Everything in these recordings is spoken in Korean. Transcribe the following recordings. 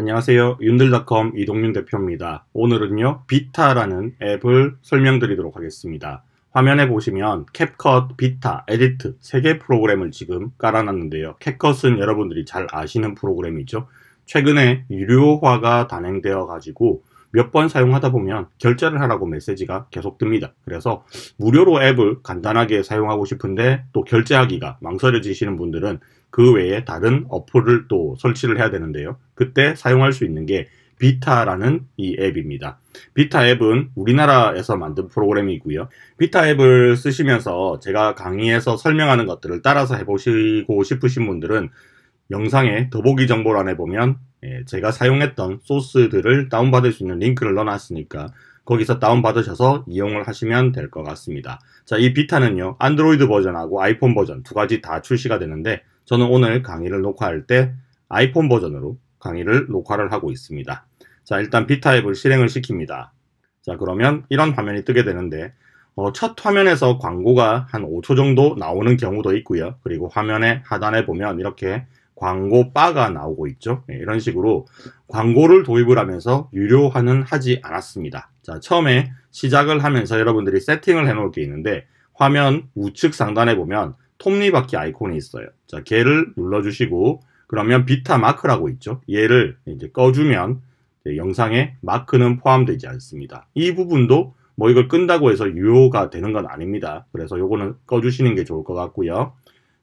안녕하세요. 윤들닷컴 이동윤 대표입니다. 오늘은요, 비타라는 앱을 설명드리도록 하겠습니다. 화면에 보시면 캡컷, 비타, 에디트 3개 프로그램을 지금 깔아놨는데요. 캡컷은 여러분들이 잘 아시는 프로그램이죠. 최근에 유료화가 단행되어 가지고 몇 번 사용하다 보면 결제를 하라고 메시지가 계속 뜹니다. 그래서 무료로 앱을 간단하게 사용하고 싶은데 또 결제하기가 망설여지시는 분들은 그 외에 다른 어플을 또 설치를 해야 되는데요. 그때 사용할 수 있는 게 비타라는 이 앱입니다. 비타 앱은 우리나라에서 만든 프로그램이고요. 비타 앱을 쓰시면서 제가 강의에서 설명하는 것들을 따라서 해보시고 싶으신 분들은 영상의 더보기 정보란에 보면 제가 사용했던 소스들을 다운받을 수 있는 링크를 넣어놨으니까 거기서 다운받으셔서 이용을 하시면 될 것 같습니다. 자, 이 비타는요, 안드로이드 버전하고 아이폰 버전 두 가지 다 출시가 되는데 저는 오늘 강의를 녹화할 때 아이폰 버전으로 강의를 녹화를 하고 있습니다. 자, 일단 비타 앱을 실행을 시킵니다. 자, 그러면 이런 화면이 뜨게 되는데 첫 화면에서 광고가 한 5초 정도 나오는 경우도 있고요. 그리고 화면의 하단에 보면 이렇게 광고 바가 나오고 있죠. 이런 식으로 광고를 도입을 하면서 유료화는 하지 않았습니다. 자, 처음에 시작을 하면서 여러분들이 세팅을 해 놓을 게 있는데 화면 우측 상단에 보면 톱니바퀴 아이콘이 있어요. 자, 걔를 눌러주시고 그러면 비타 마크라고 있죠. 얘를 이제 꺼주면 영상에 마크는 포함되지 않습니다. 이 부분도 뭐 이걸 끈다고 해서 유효가 되는 건 아닙니다. 그래서 요거는 꺼주시는 게 좋을 것 같고요.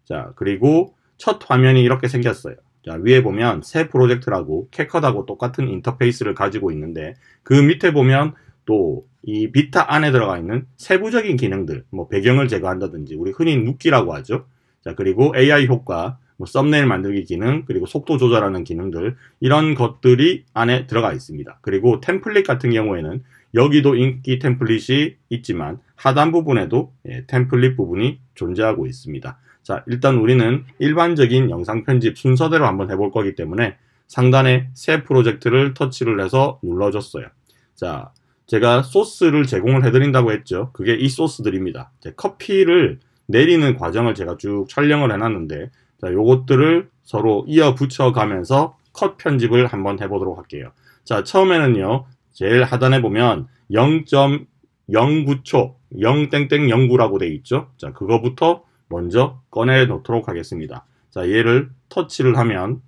자, 그리고 첫 화면이 이렇게 생겼어요. 자, 위에 보면 새 프로젝트라고 캡컷하고 똑같은 인터페이스를 가지고 있는데 그 밑에 보면 또 이 비타 안에 들어가 있는 세부적인 기능들, 뭐 배경을 제거한다든지 우리 흔히 눕기라고 하죠. 자, 그리고 AI 효과, 뭐 썸네일 만들기 기능, 그리고 속도 조절하는 기능들, 이런 것들이 안에 들어가 있습니다. 그리고 템플릿 같은 경우에는 여기도 인기 템플릿이 있지만 하단 부분에도 템플릿 부분이 존재하고 있습니다. 자, 일단 우리는 일반적인 영상 편집 순서대로 한번 해볼 거기 때문에 상단에 새 프로젝트를 터치를 해서 눌러줬어요. 자, 제가 소스를 제공을 해드린다고 했죠. 그게 이 소스들입니다. 커피를 내리는 과정을 제가 쭉 촬영을 해놨는데 자, 요것들을 서로 이어 붙여 가면서 컷 편집을 한번 해보도록 할게요. 자, 처음에는요, 제일 하단에 보면 0.09초, 0땡땡09라고 돼 있죠. 자, 그거부터 먼저 꺼내 놓도록 하겠습니다. 자, 얘를 터치를 하면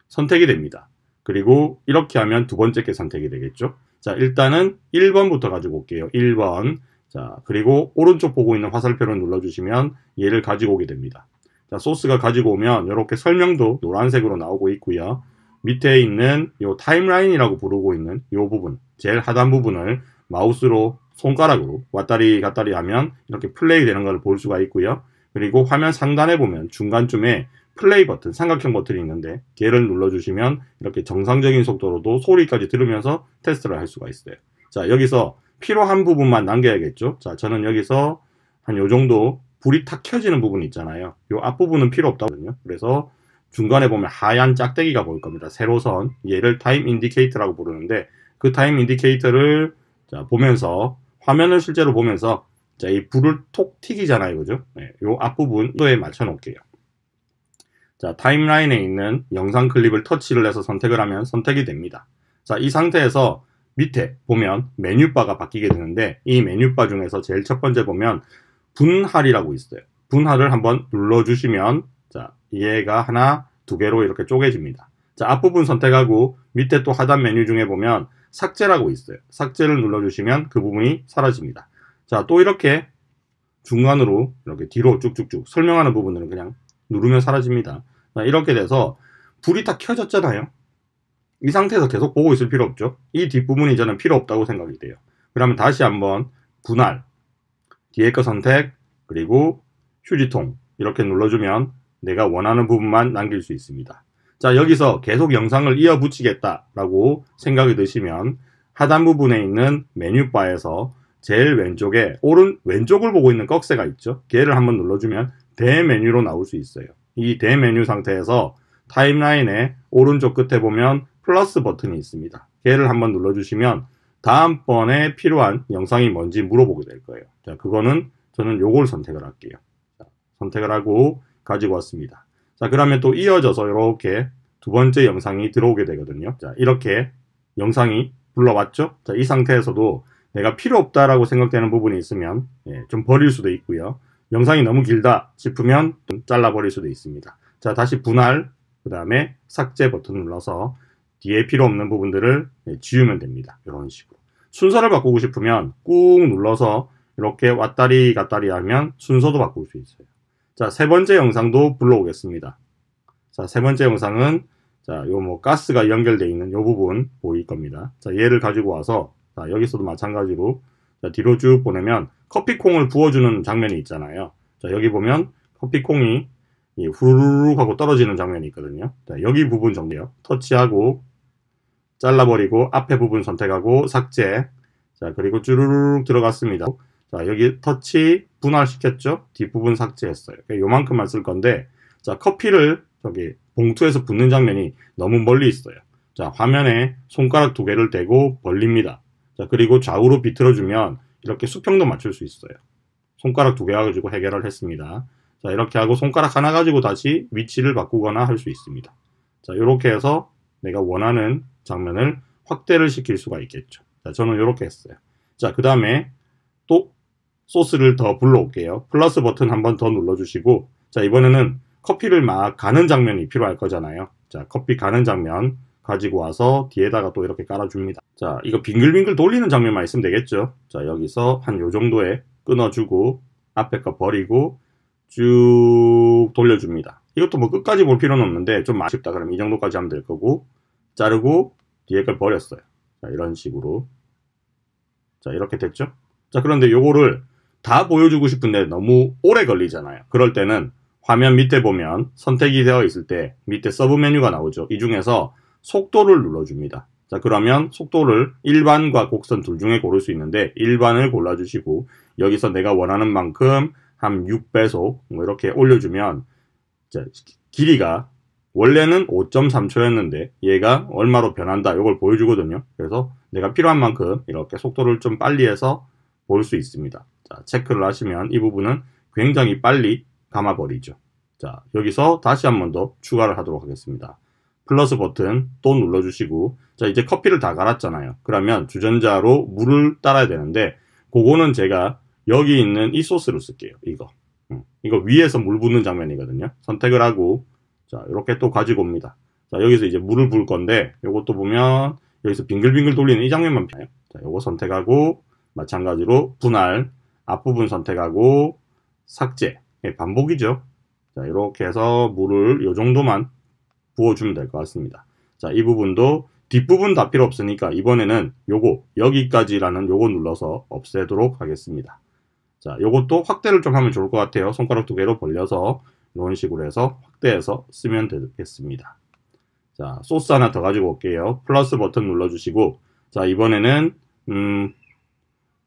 선택이 됩니다. 그리고 이렇게 하면 두 번째 게 선택이 되겠죠. 자, 일단은 1번부터 가지고 올게요. 1번. 자, 그리고 오른쪽 보고 있는 화살표를 눌러주시면 얘를 가지고 오게 됩니다. 자, 소스가 가지고 오면 이렇게 설명도 노란색으로 나오고 있고요. 밑에 있는 요 타임라인이라고 부르고 있는 요 부분, 제일 하단 부분을 마우스로 손가락으로 왔다리 갔다리 하면 이렇게 플레이 되는 걸 볼 수가 있고요. 그리고 화면 상단에 보면 중간쯤에 플레이 버튼, 삼각형 버튼이 있는데 걔를 눌러주시면 이렇게 정상적인 속도로도 소리까지 들으면서 테스트를 할 수가 있어요. 자, 여기서 필요한 부분만 남겨야겠죠. 자, 저는 여기서 한 요 정도 불이 탁 켜지는 부분 있잖아요. 요 앞부분은 필요 없다거든요. 그래서 중간에 보면 하얀 짝대기가 보일 겁니다. 세로선. 얘를 타임 인디케이터라고 부르는데 그 타임 인디케이터를 자, 보면서 화면을 실제로 보면서 자, 이 불을 톡 튀기잖아요. 그죠? 네, 요 앞부분에 맞춰 놓을게요. 자, 타임라인에 있는 영상 클립을 터치를 해서 선택을 하면 선택이 됩니다. 자, 이 상태에서 밑에 보면 메뉴바가 바뀌게 되는데 이 메뉴바 중에서 제일 첫 번째 보면 분할이라고 있어요. 분할을 한번 눌러주시면 자, 얘가 하나, 두 개로 이렇게 쪼개집니다. 자, 앞부분 선택하고 밑에 또 하단 메뉴 중에 보면 삭제라고 있어요. 삭제를 눌러주시면 그 부분이 사라집니다. 자, 또 이렇게 중간으로 이렇게 뒤로 쭉쭉쭉 설명하는 부분들은 그냥 누르면 사라집니다. 자, 이렇게 돼서 불이 다 켜졌잖아요. 이 상태에서 계속 보고 있을 필요 없죠. 이 뒷부분이 저는 필요 없다고 생각이 돼요. 그러면 다시 한번 분할, 뒤에 거 선택, 그리고 휴지통 이렇게 눌러주면 내가 원하는 부분만 남길 수 있습니다. 자, 여기서 계속 영상을 이어 붙이겠다라고 생각이 드시면 하단 부분에 있는 메뉴바에서 제일 왼쪽에 왼쪽을 보고 있는 꺽쇠가 있죠. 걔를 한번 눌러주면 대메뉴로 나올 수 있어요. 이 대메뉴 상태에서 타임라인의 오른쪽 끝에 보면 플러스 버튼이 있습니다. 걔를 한번 눌러주시면 다음번에 필요한 영상이 뭔지 물어보게 될 거예요. 자, 그거는 저는 요걸 선택을 할게요. 자, 선택을 하고 가지고 왔습니다. 자, 그러면 또 이어져서 이렇게 두 번째 영상이 들어오게 되거든요. 자, 이렇게 영상이 불러왔죠. 자, 이 상태에서도 내가 필요 없다라고 생각되는 부분이 있으면 좀 버릴 수도 있고요. 영상이 너무 길다 싶으면 좀 잘라버릴 수도 있습니다. 자, 다시 분할, 그 다음에 삭제 버튼 눌러서 뒤에 필요 없는 부분들을 지우면 됩니다. 이런 식으로. 순서를 바꾸고 싶으면 꾹 눌러서 이렇게 왔다리 갔다리 하면 순서도 바꿀 수 있어요. 자, 세 번째 영상도 불러오겠습니다. 자, 세 번째 영상은 자, 요 뭐 가스가 연결되어 있는 요 부분 보일 겁니다. 자, 얘를 가지고 와서 자, 여기서도 마찬가지로 자, 뒤로 쭉 보내면 커피콩을 부어주는 장면이 있잖아요. 자, 여기 보면 커피콩이 후루룩 하고 떨어지는 장면이 있거든요. 자, 여기 부분 정도요. 터치하고 잘라버리고 앞에 부분 선택하고 삭제. 자, 그리고 쭈루룩 들어갔습니다. 자, 여기 터치 분할시켰죠? 뒷부분 삭제했어요. 요만큼만 쓸 건데, 자, 커피를 저기 봉투에서 붓는 장면이 너무 멀리 있어요. 자, 화면에 손가락 두 개를 대고 벌립니다. 자, 그리고 좌우로 비틀어주면 이렇게 수평도 맞출 수 있어요. 손가락 두 개 가지고 해결을 했습니다. 자, 이렇게 하고 손가락 하나 가지고 다시 위치를 바꾸거나 할 수 있습니다. 자, 이렇게 해서 내가 원하는 장면을 확대를 시킬 수가 있겠죠. 자, 저는 이렇게 했어요. 자, 그 다음에 또 소스를 더 불러올게요. 플러스 버튼 한 번 더 눌러주시고, 자, 이번에는 커피를 막 가는 장면이 필요할 거잖아요. 자, 커피 가는 장면 가지고 와서 뒤에다가 또 이렇게 깔아줍니다. 자, 이거 빙글빙글 돌리는 장면만 있으면 되겠죠. 자, 여기서 한 요 정도에 끊어주고 앞에 거 버리고 쭉 돌려줍니다. 이것도 뭐 끝까지 볼 필요는 없는데 좀 아쉽다. 그럼 이 정도까지 하면 될 거고, 자르고 뒤에 걸 버렸어요. 자, 이런 식으로. 자, 이렇게 됐죠. 자, 그런데 요거를 다 보여주고 싶은데 너무 오래 걸리잖아요. 그럴 때는 화면 밑에 보면 선택이 되어 있을 때 밑에 서브 메뉴가 나오죠. 이 중에서 속도를 눌러줍니다. 자, 그러면 속도를 일반과 곡선 둘 중에 고를 수 있는데 일반을 골라주시고 여기서 내가 원하는 만큼 한 6배속 뭐 이렇게 올려주면 자, 길이가 원래는 5.3초였는데 얘가 얼마로 변한다 이걸 보여주거든요. 그래서 내가 필요한 만큼 이렇게 속도를 좀 빨리 해서 볼 수 있습니다. 자, 체크를 하시면 이 부분은 굉장히 빨리 감아버리죠. 자, 여기서 다시 한 번 더 추가를 하도록 하겠습니다. 플러스 버튼 또 눌러주시고, 자, 이제 커피를 다 갈았잖아요. 그러면 주전자로 물을 따라야 되는데 그거는 제가 여기 있는 이 소스를 쓸게요. 이거 위에서 물 붓는 장면이거든요. 선택을 하고 자, 이렇게 또 가지고 옵니다. 자, 여기서 이제 물을 부을 건데 요것도 보면 여기서 빙글빙글 돌리는 이 장면만 봐요. 자, 요거 선택하고 마찬가지로 분할 앞부분 선택하고 삭제. 반복이죠. 자, 이렇게 해서 물을 요 정도만 부어주면 될 것 같습니다. 자, 이 부분도 뒷부분 다 필요 없으니까 이번에는 요거 여기까지라는 요거 눌러서 없애도록 하겠습니다. 자, 요것도 확대를 좀 하면 좋을 것 같아요. 손가락 두 개로 벌려서 이런 식으로 해서 확대해서 쓰면 되겠습니다. 자, 소스 하나 더 가지고 올게요. 플러스 버튼 눌러주시고, 자, 이번에는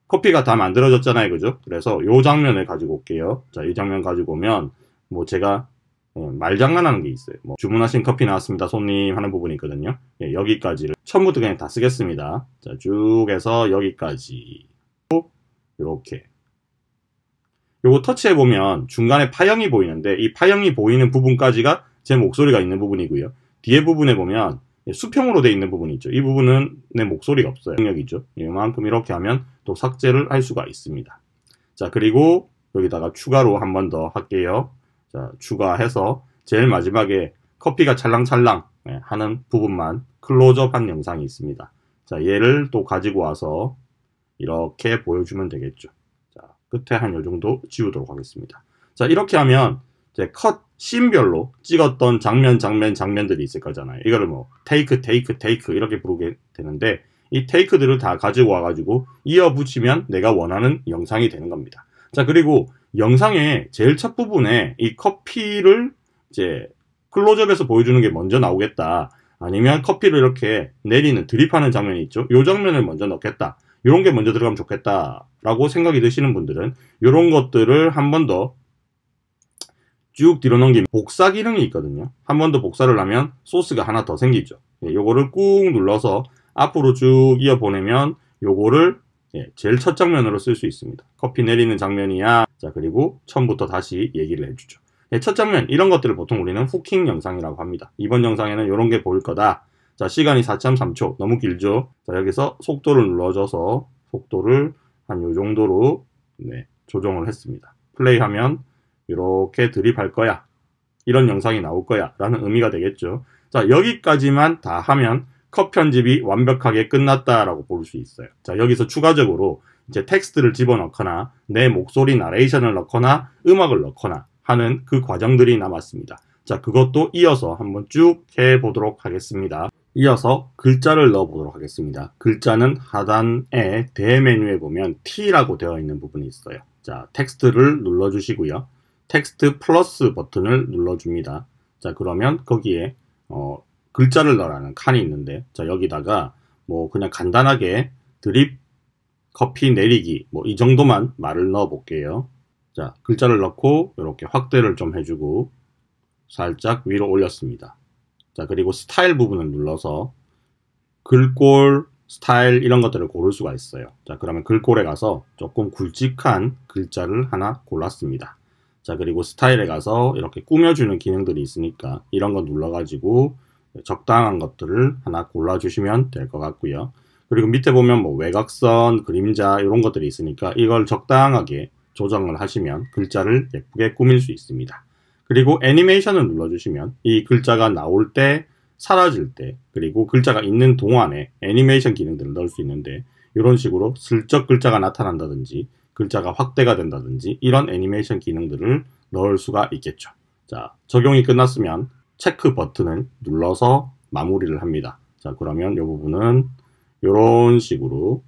커피가 다 만들어졌잖아요. 그죠? 그래서 요 장면을 가지고 올게요. 자, 이 장면 가지고 오면 뭐 제가 말장난하는 게 있어요. 뭐 주문하신 커피 나왔습니다. 손님 하는 부분이 있거든요. 여기까지를 처음부터 그냥 다 쓰겠습니다. 자, 쭉 해서 여기까지 이렇게 요거 터치해보면 중간에 파형이 보이는데 이 파형이 보이는 부분까지가 제 목소리가 있는 부분이고요. 뒤에 부분에 보면 수평으로 되어 있는 부분이 있죠. 이 부분은 내 목소리가 없어요. 영역이죠. 이만큼 이렇게 하면 또 삭제를 할 수가 있습니다. 자, 그리고 여기다가 추가로 한 번 더 할게요. 자, 추가해서 제일 마지막에 커피가 찰랑찰랑 하는 부분만 클로즈업한 영상이 있습니다. 자, 얘를 또 가지고 와서 이렇게 보여주면 되겠죠. 자, 끝에 한 요 정도 지우도록 하겠습니다. 자, 이렇게 하면 이제 컷 씬별로 찍었던 장면들이 있을 거잖아요. 이거를 뭐 테이크 이렇게 부르게 되는데 이 테이크들을 다 가지고 와가지고 이어 붙이면 내가 원하는 영상이 되는 겁니다. 자, 그리고 영상의 제일 첫 부분에 이 커피를 이제 클로즈업에서 보여주는 게 먼저 나오겠다. 아니면 커피를 이렇게 내리는 드립하는 장면이 있죠. 이 장면을 먼저 넣겠다. 이런 게 먼저 들어가면 좋겠다라고 생각이 드시는 분들은 이런 것들을 한 번 더 쭉 뒤로 넘기면 복사 기능이 있거든요. 한 번 더 복사를 하면 소스가 하나 더 생기죠. 요거를 꾹 눌러서 앞으로 쭉 이어 보내면 요거를 제일 첫 장면으로 쓸 수 있습니다. 커피 내리는 장면이야. 자, 그리고 처음부터 다시 얘기를 해주죠. 첫 장면 이런 것들을 보통 우리는 후킹 영상이라고 합니다. 이번 영상에는 이런 게 보일 거다. 자, 시간이 4.3초 너무 길죠. 자, 여기서 속도를 눌러줘서 속도를 한 요 정도로 조정을 했습니다. 플레이하면 이렇게 드립할 거야, 이런 영상이 나올 거야 라는 의미가 되겠죠. 자, 여기까지만 다 하면 컷 편집이 완벽하게 끝났다라고 볼 수 있어요. 자, 여기서 추가적으로 이제 텍스트를 집어넣거나 내 목소리 나레이션을 넣거나 음악을 넣거나 하는 그 과정들이 남았습니다. 자, 그것도 이어서 한번 쭉 해보도록 하겠습니다. 이어서 글자를 넣어보도록 하겠습니다. 글자는 하단에 대메뉴에 보면 T라고 되어 있는 부분이 있어요. 자, 텍스트를 눌러주시고요. 텍스트 플러스 버튼을 눌러줍니다. 자, 그러면 거기에 글자를 넣으라는 칸이 있는데, 자, 여기다가 뭐 그냥 간단하게 드립 커피 내리기 뭐 이 정도만 말을 넣어 볼게요. 자, 글자를 넣고 이렇게 확대를 좀 해주고 살짝 위로 올렸습니다. 자, 그리고 스타일 부분을 눌러서 글꼴, 스타일 이런 것들을 고를 수가 있어요. 자, 그러면 글꼴에 가서 조금 굵직한 글자를 하나 골랐습니다. 자, 그리고 스타일에 가서 이렇게 꾸며주는 기능들이 있으니까 이런 거 눌러가지고 적당한 것들을 하나 골라주시면 될 것 같고요. 그리고 밑에 보면 뭐 외곽선, 그림자 이런 것들이 있으니까 이걸 적당하게 조정을 하시면 글자를 예쁘게 꾸밀 수 있습니다. 그리고 애니메이션을 눌러주시면 이 글자가 나올 때, 사라질 때, 그리고 글자가 있는 동안에 애니메이션 기능들을 넣을 수 있는데, 이런 식으로 슬쩍 글자가 나타난다든지 글자가 확대가 된다든지 이런 애니메이션 기능들을 넣을 수가 있겠죠. 자, 적용이 끝났으면 체크 버튼을 눌러서 마무리를 합니다. 자, 그러면 이 부분은 이런 식으로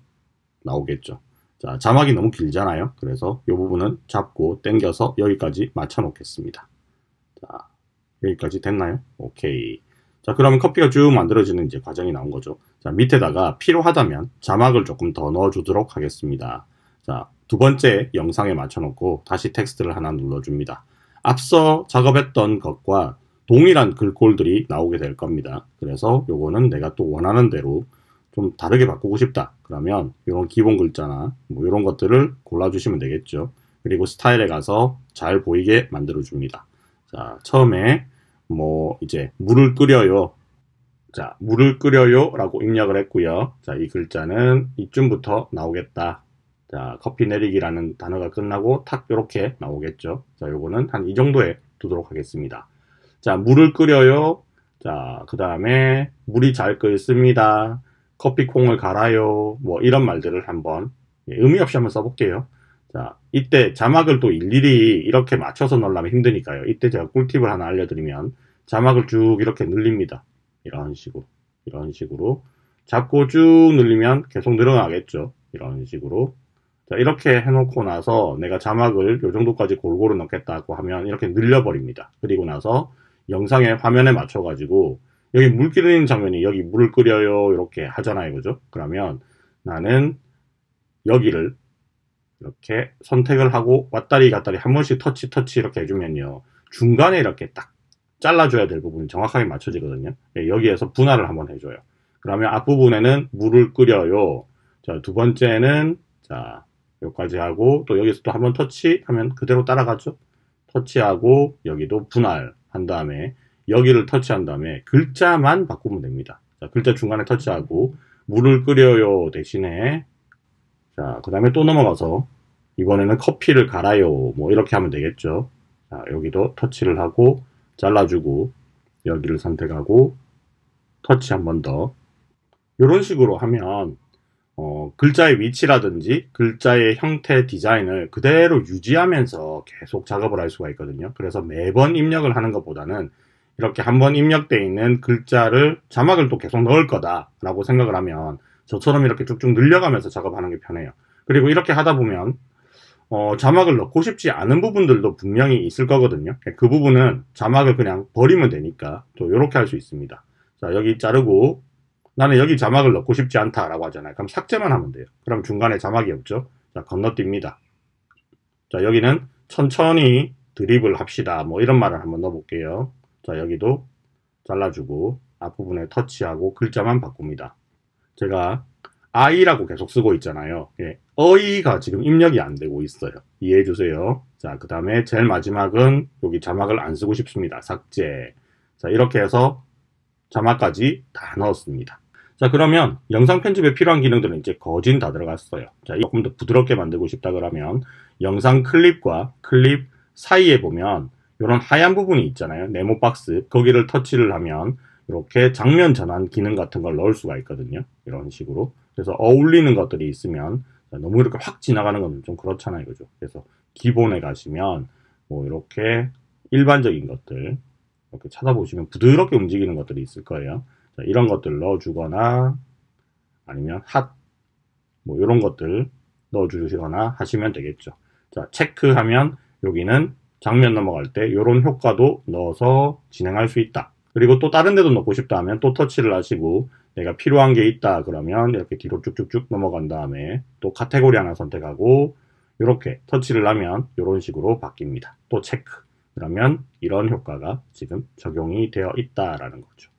나오겠죠. 자, 자막이 너무 길잖아요. 그래서 이 부분은 잡고 당겨서 여기까지 맞춰 놓겠습니다. 자, 여기까지 됐나요? 오케이. 자, 그러면 커피가 쭉 만들어지는 이제 과정이 나온 거죠. 자, 밑에다가 필요하다면 자막을 조금 더 넣어주도록 하겠습니다. 자, 두 번째 영상에 맞춰놓고 다시 텍스트를 하나 눌러줍니다. 앞서 작업했던 것과 동일한 글꼴들이 나오게 될 겁니다. 그래서 요거는 내가 또 원하는 대로 좀 다르게 바꾸고 싶다. 그러면 이런 기본 글자나 뭐 이런 것들을 골라주시면 되겠죠. 그리고 스타일에 가서 잘 보이게 만들어줍니다. 자, 처음에 뭐 이제 물을 끓여요. 자, 물을 끓여요 라고 입력을 했고요. 자, 이 글자는 이쯤부터 나오겠다. 자, 커피 내리기라는 단어가 끝나고 탁 이렇게 나오겠죠. 자, 요거는 한 이 정도에 두도록 하겠습니다. 자, 물을 끓여요. 자, 그 다음에 물이 잘 끓습니다. 커피콩을 갈아요. 뭐 이런 말들을 한번 의미 없이 한번 써볼게요. 자, 이때 자막을 또 일일이 이렇게 맞춰서 넣으려면 힘드니까요. 이때 제가 꿀팁을 하나 알려드리면 자막을 쭉 이렇게 늘립니다. 이런 식으로 잡고 쭉 늘리면 계속 늘어나겠죠. 이런 식으로. 자, 이렇게 해놓고 나서 내가 자막을 요 정도까지 골고루 넣겠다고 하면 이렇게 늘려버립니다. 그리고 나서 영상의 화면에 맞춰가지고 여기 물 끓이는 장면이 여기 물을 끓여요 이렇게 하잖아요. 그죠? 그러면 나는 여기를 이렇게 선택을 하고 왔다리 갔다리 한 번씩 터치 이렇게 해주면요. 중간에 이렇게 딱 잘라줘야 될 부분이 정확하게 맞춰지거든요. 여기에서 분할을 한번 해줘요. 그러면 앞부분에는 물을 끓여요. 자, 두 번째는 자, 여기까지 하고 또 여기서 또 한번 터치하면 그대로 따라가죠. 터치하고 여기도 분할한 다음에 여기를 터치한 다음에 글자만 바꾸면 됩니다. 자, 글자 중간에 터치하고 물을 끓여요 대신에 자, 그 다음에 또 넘어가서 이번에는 커피를 갈아요 뭐 이렇게 하면 되겠죠. 자, 여기도 터치를 하고 잘라주고 여기를 선택하고 터치 한 번 더 이런 식으로 하면 글자의 위치라든지 글자의 형태 디자인을 그대로 유지하면서 계속 작업을 할 수가 있거든요. 그래서 매번 입력을 하는 것보다는 이렇게 한번 입력되어 있는 글자를 자막을 또 계속 넣을 거다 라고 생각을 하면 저처럼 이렇게 쭉쭉 늘려가면서 작업하는 게 편해요. 그리고 이렇게 하다 보면 자막을 넣고 싶지 않은 부분들도 분명히 있을 거거든요. 그 부분은 자막을 그냥 버리면 되니까 또 이렇게 할 수 있습니다. 자, 여기 자르고 나는 여기 자막을 넣고 싶지 않다라고 하잖아요. 그럼 삭제만 하면 돼요. 그럼 중간에 자막이 없죠. 자, 건너뜁니다. 자, 여기는 천천히 드립을 합시다. 뭐 이런 말을 한번 넣어볼게요. 자, 여기도 잘라주고 앞부분에 터치하고 글자만 바꿉니다. 제가 I라고 계속 쓰고 있잖아요. 예, 어이가 지금 입력이 안 되고 있어요. 이해해 주세요. 자, 그 다음에 제일 마지막은 여기 자막을 안 쓰고 싶습니다. 삭제. 자, 이렇게 해서 자막까지 다 넣었습니다. 자, 그러면 영상 편집에 필요한 기능들은 이제 거진 다 들어갔어요. 자, 조금 더 부드럽게 만들고 싶다 그러면 영상 클립과 클립 사이에 보면 이런 하얀 부분이 있잖아요. 네모 박스. 거기를 터치를 하면 이렇게 장면 전환 기능 같은 걸 넣을 수가 있거든요. 이런 식으로. 그래서 어울리는 것들이 있으면 너무 이렇게 확 지나가는 건 좀 그렇잖아요. 그죠? 그래서 기본에 가시면 뭐 이렇게 일반적인 것들 이렇게 찾아보시면 부드럽게 움직이는 것들이 있을 거예요. 자, 이런 것들 넣어주거나 아니면 뭐 이런 것들 넣어주시거나 하시면 되겠죠. 자, 체크하면 여기는 장면 넘어갈 때 이런 효과도 넣어서 진행할 수 있다. 그리고 또 다른 데도 넣고 싶다 하면 또 터치를 하시고 내가 필요한 게 있다 그러면 이렇게 뒤로 쭉쭉쭉 넘어간 다음에 또 카테고리 하나 선택하고 이렇게 터치를 하면 이런 식으로 바뀝니다. 또 체크. 그러면 이런 효과가 지금 적용이 되어 있다라는 거죠.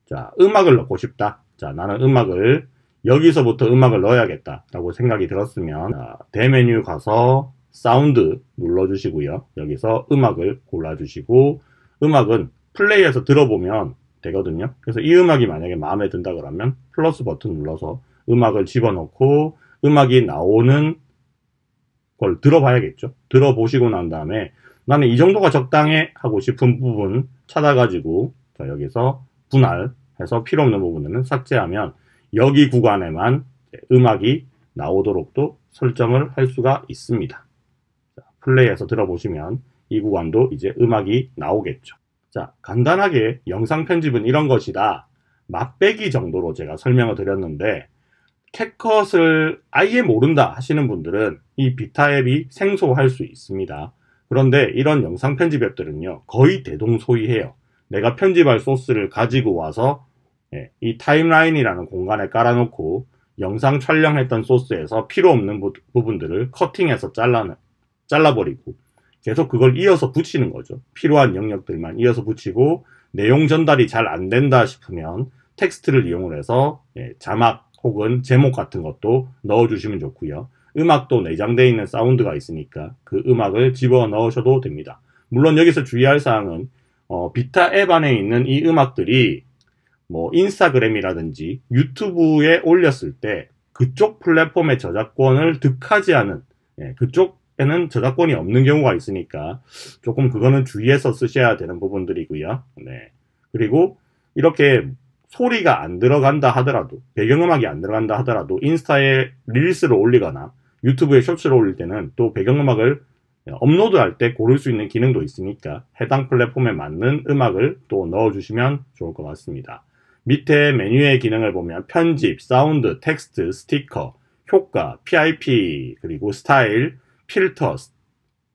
자, 음악을 넣고 싶다. 자, 나는 음악을 여기서부터 음악을 넣어야겠다 라고 생각이 들었으면 자, 대메뉴 가서 사운드 눌러주시고요. 여기서 음악을 골라주시고 음악은 플레이해서 들어보면 되거든요. 그래서 이 음악이 만약에 마음에 든다 그러면 플러스 버튼 눌러서 음악을 집어넣고 음악이 나오는 걸 들어봐야겠죠. 들어보시고 난 다음에 나는 이 정도가 적당해 하고 싶은 부분 찾아가지고 자, 여기서 분할해서 필요 없는 부분은 삭제하면 여기 구간에만 음악이 나오도록도 설정을 할 수가 있습니다. 자, 플레이해서 들어보시면 이 구간도 이제 음악이 나오겠죠. 자, 간단하게 영상 편집은 이런 것이다. 맛배기 정도로 제가 설명을 드렸는데 캡컷을 아예 모른다 하시는 분들은 이 비타 앱이 생소할 수 있습니다. 그런데 이런 영상 편집 앱들은요 거의 대동소이해요. 내가 편집할 소스를 가지고 와서 이 타임라인이라는 공간에 깔아놓고 영상 촬영했던 소스에서 필요 없는 부분들을 커팅해서 잘라버리고 계속 그걸 이어서 붙이는 거죠. 필요한 영역들만 이어서 붙이고 내용 전달이 잘 안 된다 싶으면 텍스트를 이용을 해서 자막 혹은 제목 같은 것도 넣어주시면 좋고요. 음악도 내장되어 있는 사운드가 있으니까 그 음악을 집어넣으셔도 됩니다. 물론 여기서 주의할 사항은 비타 앱 안에 있는 이 음악들이 뭐 인스타그램이라든지 유튜브에 올렸을 때 그쪽 플랫폼의 저작권을 득하지 않은 그쪽에는 저작권이 없는 경우가 있으니까 조금 그거는 주의해서 쓰셔야 되는 부분들이고요. 네. 그리고 이렇게 소리가 안 들어간다 하더라도 배경음악이 안 들어간다 하더라도 인스타에 릴스를 올리거나 유튜브에 쇼츠를 올릴 때는 또 배경음악을 업로드할 때 고를 수 있는 기능도 있으니까 해당 플랫폼에 맞는 음악을 또 넣어주시면 좋을 것 같습니다. 밑에 메뉴의 기능을 보면 편집, 사운드, 텍스트, 스티커, 효과, PIP, 그리고 스타일, 필터,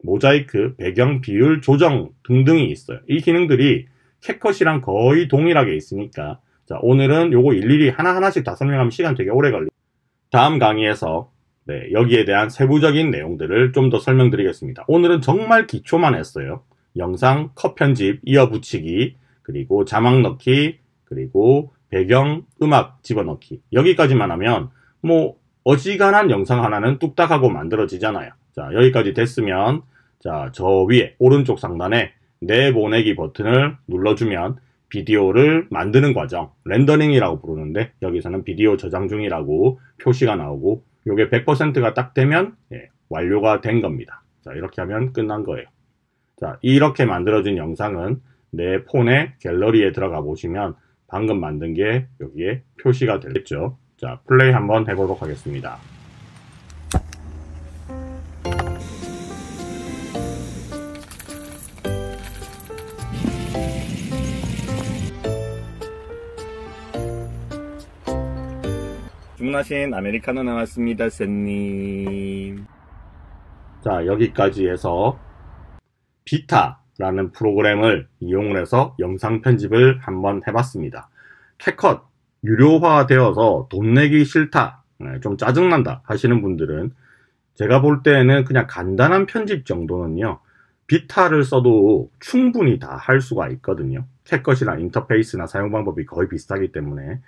모자이크, 배경 비율 조정 등등이 있어요. 이 기능들이 캡컷이랑 거의 동일하게 있으니까 자, 오늘은 요거 일일이 하나하나씩 다 설명하면 시간 되게 오래 걸립니다. 다음 강의에서 여기에 대한 세부적인 내용들을 좀 더 설명드리겠습니다. 오늘은 정말 기초만 했어요. 영상 컷 편집, 이어 붙이기, 그리고 자막 넣기, 그리고 배경 음악 집어넣기. 여기까지만 하면 뭐 어지간한 영상 하나는 뚝딱 하고 만들어지잖아요. 자, 여기까지 됐으면 자, 저 위에 오른쪽 상단에 내보내기 버튼을 눌러주면 비디오를 만드는 과정, 렌더링이라고 부르는데 여기서는 비디오 저장 중이라고 표시가 나오고 요게 100%가 딱 되면 완료가 된 겁니다. 자, 이렇게 하면 끝난 거예요. 자, 이렇게 만들어진 영상은 내 폰의 갤러리에 들어가 보시면 방금 만든 게 여기에 표시가 되겠죠. 자, 플레이 한번 해보도록 하겠습니다. 주문하신 아메리카노 나왔습니다, 쌤님. 자, 여기까지 해서 비타라는 프로그램을 이용을 해서 영상 편집을 한번 해봤습니다. 캡컷 유료화되어서 돈 내기 싫다, 좀 짜증난다 하시는 분들은 제가 볼 때는 그냥 간단한 편집 정도는요 비타를 써도 충분히 다 할 수가 있거든요. 캡컷이랑 인터페이스나 사용 방법이 거의 비슷하기 때문에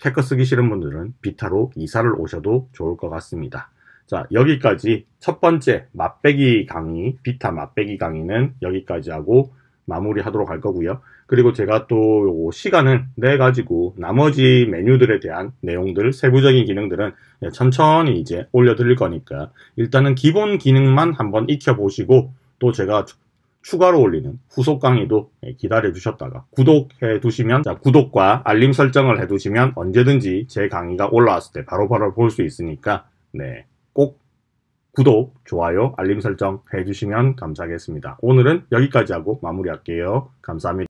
캡컷 쓰기 싫은 분들은 비타로 이사를 오셔도 좋을 것 같습니다. 자, 여기까지 첫 번째 맛배기 강의, 비타 맛배기 강의는 여기까지 하고 마무리 하도록 할 거고요. 그리고 제가 또 시간을 내 가지고 나머지 메뉴들에 대한 내용들, 세부적인 기능들은 천천히 이제 올려드릴 거니까 일단은 기본 기능만 한번 익혀보시고 또 제가 추가로 올리는 후속 강의도 기다려 주셨다가 구독해 두시면, 자, 구독과 알림 설정을 해 두시면 언제든지 제 강의가 올라왔을 때 바로바로 볼 수 있으니까 꼭 구독, 좋아요, 알림 설정 해주시면 감사하겠습니다. 오늘은 여기까지 하고 마무리할게요. 감사합니다.